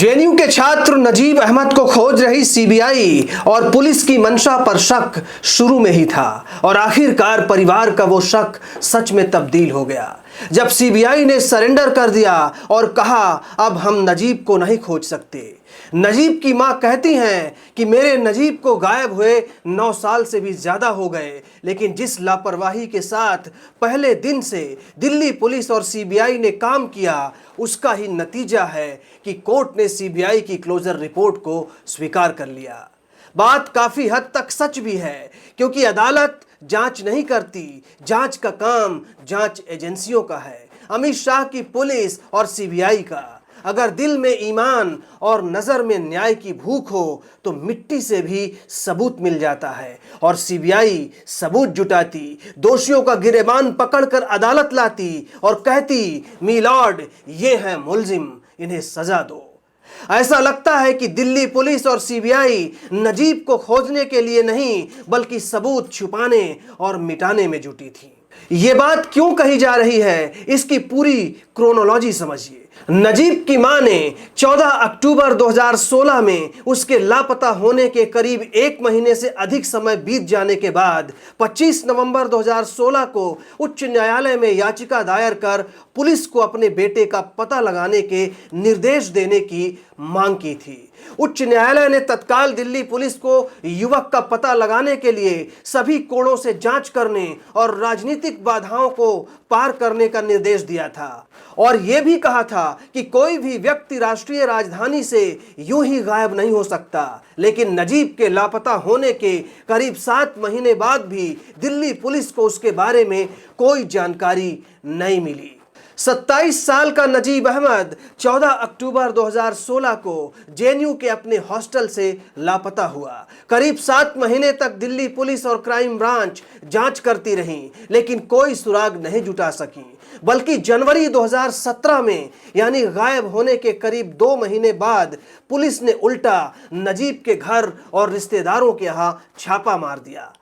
JNU के छात्र नजीब अहमद को खोज रही सीबीआई और पुलिस की मंशा पर शक शुरू में ही था और आखिरकार परिवार का वो शक सच में तब्दील हो गया जब सीबीआई ने सरेंडर कर दिया और कहा अब हम नजीब को नहीं खोज सकते। नजीब की मां कहती हैं कि मेरे नजीब को गायब हुए 9 साल से भी ज्यादा हो गए, लेकिन जिस लापरवाही के साथ पहले दिन से दिल्ली पुलिस और सीबीआई ने काम किया उसका ही नतीजा है कि कोर्ट ने सीबीआई की क्लोजर रिपोर्ट को स्वीकार कर लिया। बात काफी हद तक सच भी है क्योंकि अदालत जांच नहीं करती, जांच का काम जांच एजेंसियों का है, अमित शाह की पुलिस और सीबीआई का। अगर दिल में ईमान और नजर में न्याय की भूख हो तो मिट्टी से भी सबूत मिल जाता है और सीबीआई सबूत जुटाती, दोषियों का गिरेबान पकड़कर अदालत लाती और कहती मी लॉर्ड ये हैं मुल्जिम, इन्हें सजा दो। ऐसा लगता है कि दिल्ली पुलिस और सीबीआई नजीब को खोजने के लिए नहीं बल्कि सबूत छुपाने और मिटाने में जुटी थी। ये बात क्यों कही जा रही है, इसकी पूरी क्रोनोलॉजी समझिए। नजीब की मां ने 14 अक्टूबर 2016 में उसके लापता होने के करीब 1 महीने से अधिक समय बीत जाने के बाद 25 नवंबर 2016 को उच्च न्यायालय में याचिका दायर कर पुलिस को अपने बेटे का पता लगाने के निर्देश देने की मांग की थी। उच्च न्यायालय ने तत्काल दिल्ली पुलिस को युवक का पता लगाने के लिए सभी कोणों से जांच करने और राजनीतिक बाधाओं को पार करने का निर्देश दिया था और यह भी कहा था कि कोई भी व्यक्ति राष्ट्रीय राजधानी से यूं ही गायब नहीं हो सकता। लेकिन नजीब के लापता होने के करीब 7 महीने बाद भी दिल्ली पुलिस को उसके बारे में कोई जानकारी नहीं मिली। 27 साल का नजीब अहमद 14 अक्टूबर 2016 को जेएनयू के अपने हॉस्टल से लापता हुआ। करीब 7 महीने तक दिल्ली पुलिस और क्राइम ब्रांच जांच करती रही लेकिन कोई सुराग नहीं जुटा सकी, बल्कि जनवरी 2017 में यानी गायब होने के करीब 2 महीने बाद पुलिस ने उल्टा नजीब के घर और रिश्तेदारों के यहाँ छापा मार दिया।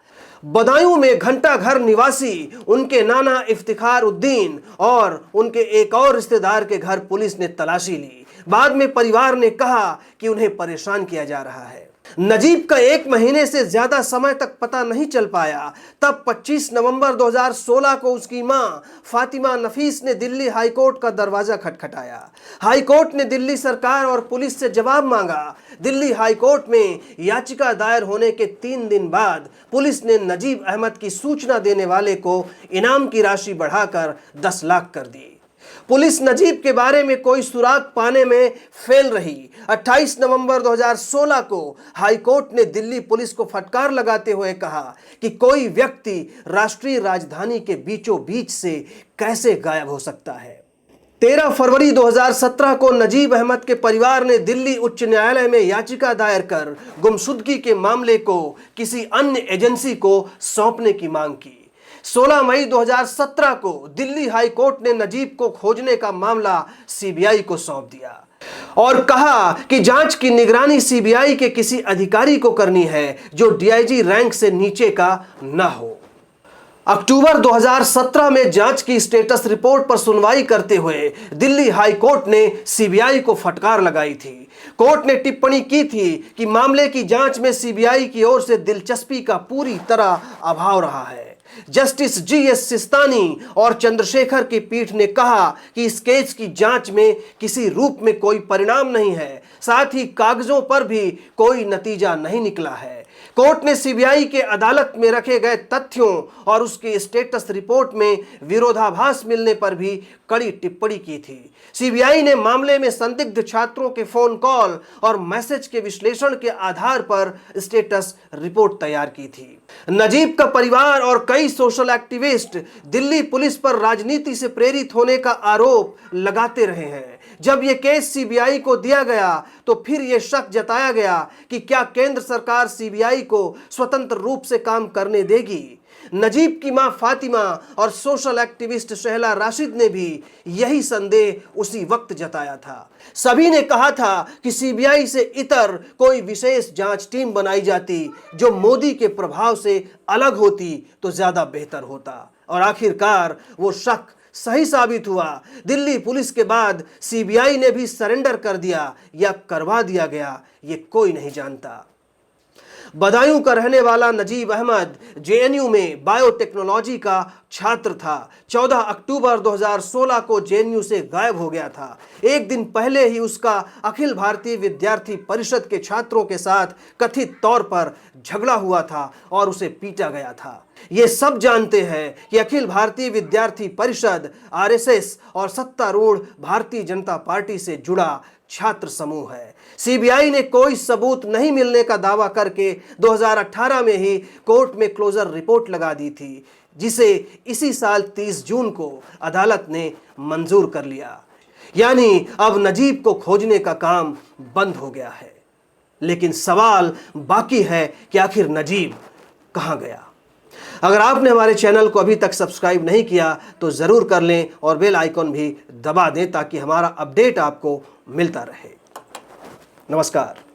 बदायूं में घंटा घर निवासी उनके नाना इफ्तिखार उद्दीन और उनके एक और रिश्तेदार के घर पुलिस ने तलाशी ली। बाद में परिवार ने कहा कि उन्हें परेशान किया जा रहा है। नजीब का 1 महीने से ज्यादा समय तक पता नहीं चल पाया। तब 25 नवंबर 2016 को उसकी मां फातिमा नफीस ने दिल्ली हाईकोर्ट का दरवाजा खटखटाया। हाईकोर्ट ने दिल्ली सरकार और पुलिस से जवाब मांगा। दिल्ली हाईकोर्ट में याचिका दायर होने के 3 दिन बाद पुलिस ने नजीब अहमद की सूचना देने वाले को इनाम की राशि बढ़ाकर 10 लाख कर दी। पुलिस नजीब के बारे में कोई सुराग पाने में फेल रही। 28 नवंबर 2016 को हाईकोर्ट ने दिल्ली पुलिस को फटकार लगाते हुए कहा कि कोई व्यक्ति राष्ट्रीय राजधानी के बीचों बीच से कैसे गायब हो सकता है। 13 फरवरी 2017 को नजीब अहमद के परिवार ने दिल्ली उच्च न्यायालय में याचिका दायर कर गुमशुदगी के मामले को किसी अन्य एजेंसी को सौंपने की मांग की। 16 मई 2017 को दिल्ली हाई कोर्ट ने नजीब को खोजने का मामला सीबीआई को सौंप दिया और कहा कि जांच की निगरानी सीबीआई के किसी अधिकारी को करनी है जो डीआईजी रैंक से नीचे का न हो। अक्टूबर 2017 में जांच की स्टेटस रिपोर्ट पर सुनवाई करते हुए दिल्ली हाई कोर्ट ने सीबीआई को फटकार लगाई थी। कोर्ट ने टिप्पणी की थी कि मामले की जांच में सीबीआई की ओर से दिलचस्पी का पूरी तरह अभाव रहा है। जस्टिस जीएस सिस्तानी और चंद्रशेखर की पीठ ने कहा कि इस केस की जांच में किसी रूप में कोई परिणाम नहीं है, साथ ही कागजों पर भी कोई नतीजा नहीं निकला है। कोर्ट ने सीबीआई के अदालत में रखे गए तथ्यों और उसके स्टेटस रिपोर्ट में विरोधाभास मिलने पर भी कड़ी टिप्पणी की थी। सीबीआई ने मामले में संदिग्ध छात्रों के फोन कॉल और मैसेज के विश्लेषण के आधार पर स्टेटस रिपोर्ट तैयार की थी। नजीब का परिवार और कई सोशल एक्टिविस्ट दिल्ली पुलिस पर राजनीति से प्रेरित होने का आरोप लगाते रहे हैं। जब यह केस सीबीआई को दिया गया तो फिर यह शक जताया गया कि क्या केंद्र सरकार सीबीआई को स्वतंत्र रूप से काम करने देगी। नजीब की मां फातिमा और सोशल एक्टिविस्ट शहला राशिद ने भी यही संदेह उसी वक्त जताया था। सभी ने कहा था कि सीबीआई से इतर कोई विशेष जांच टीम बनाई जाती जो मोदी के प्रभाव से अलग होती तो ज्यादा बेहतर होता और आखिरकार वो शक सही साबित हुआ। दिल्ली पुलिस के बाद सीबीआई ने भी सरेंडर कर दिया या करवा दिया गया, ये कोई नहीं जानता। बदायूं का रहने वाला नजीब अहमद जेएनयू में बायोटेक्नोलॉजी का छात्र था। 14 अक्टूबर 2016 को जेएनयू से गायब हो गया था। एक दिन पहले ही उसका अखिल भारतीय विद्यार्थी परिषद के छात्रों के साथ कथित तौर पर झगड़ा हुआ था और उसे पीटा गया था। ये सब जानते हैं कि अखिल भारतीय विद्यार्थी परिषद आरएसएस और सत्तारूढ़ भारतीय जनता पार्टी से जुड़ा छात्र समूह है। सीबीआई ने कोई सबूत नहीं मिलने का दावा करके 2018 में ही कोर्ट में क्लोजर रिपोर्ट लगा दी थी, जिसे इसी साल 30 जून को अदालत ने मंजूर कर लिया। यानी अब नजीब को खोजने का काम बंद हो गया है। लेकिन सवाल बाकी है कि आखिर नजीब कहां गया। अगर आपने हमारे चैनल को अभी तक सब्सक्राइब नहीं किया तो ज़रूर कर लें और बेल आइकॉन भी दबा दें ताकि हमारा अपडेट आपको मिलता रहे। नमस्कार।